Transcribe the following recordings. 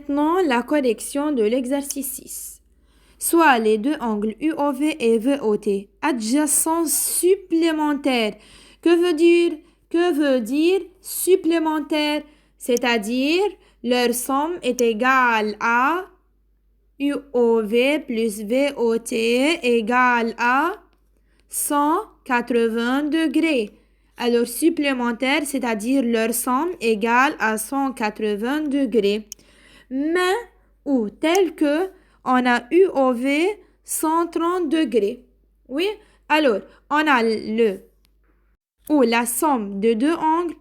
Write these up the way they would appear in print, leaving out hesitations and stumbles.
Maintenant, la correction de l'exercice 6. Soit les deux angles UOV et VOT adjacents supplémentaires. Que veut dire? Que veut dire supplémentaire? C'est-à-dire, leur somme est égale à UOV plus VOT égale à 180 degrés. Alors, supplémentaire, c'est-à-dire leur somme égale à 180 degrés. Mais ou tel que on a UOV 130 degrés. Oui? Alors, on a ou la somme de deux angles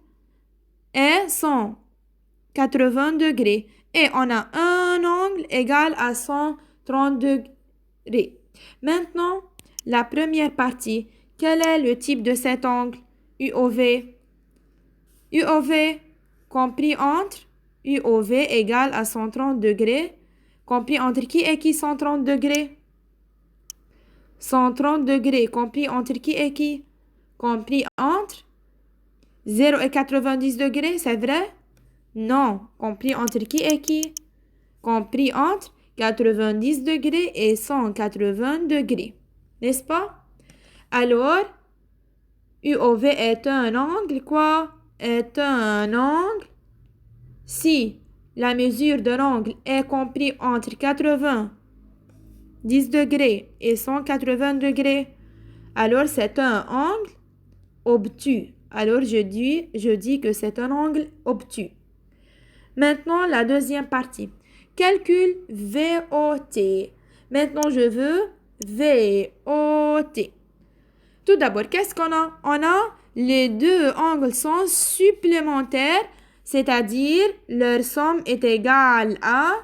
est 180 degrés. Et on a un angle égal à 130 degrés. Maintenant, la première partie. Quel est le type de cet angle? UOV. UOV compris entre UOV égale à 130 degrés. Compris entre qui et qui 130 degrés? 130 degrés. Compris entre qui et qui? Compris entre 0 et 90 degrés, c'est vrai? Non. Compris entre qui et qui? Compris entre 90 degrés et 180 degrés. N'est-ce pas? Alors, UOV est un angle, quoi? Est un angle. Si la mesure de l'angle est comprise entre 90 degrés et 180 degrés, alors c'est un angle obtus. Alors je dis que c'est un angle obtus. Maintenant, la deuxième partie. Calcul VOT. Maintenant, je veux VOT. Tout d'abord, qu'est-ce qu'on a? On a les deux angles sont supplémentaires, c'est-à-dire leur somme est égale à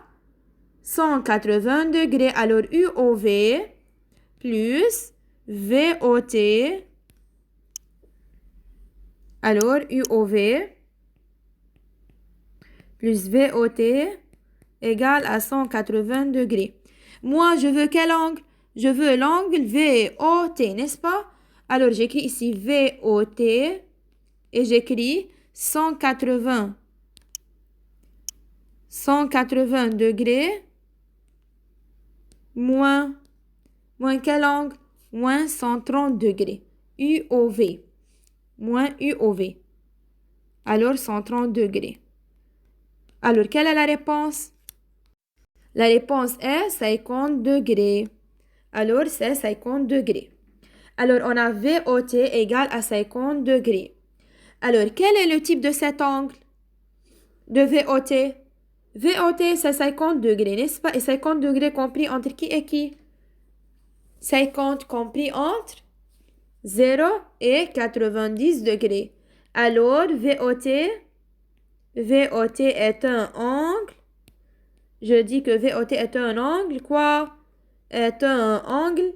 180 degrés. Alors, UOV plus VOT. Alors, UOV plus VOT égale à 180 degrés. Moi, je veux quel angle? Je veux l'angle VOT, n'est-ce pas? Alors, j'écris ici VOT et j'écris 180 degrés moins quel angle? Moins 130 degrés. UOV. Moins UOV. Alors, 130 degrés. Alors, quelle est la réponse? La réponse est 50 degrés. Alors, c'est 50 degrés. Alors, on a VOT égale à 50 degrés. Alors, quel est le type de cet angle de VOT? VOT, c'est 50 degrés, n'est-ce pas? Et 50 degrés compris entre qui et qui? 50 compris entre 0 et 90 degrés. Alors, VOT est un angle. Je dis que VOT est un angle, quoi? Est un angle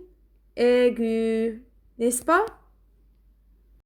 aigu, n'est-ce pas?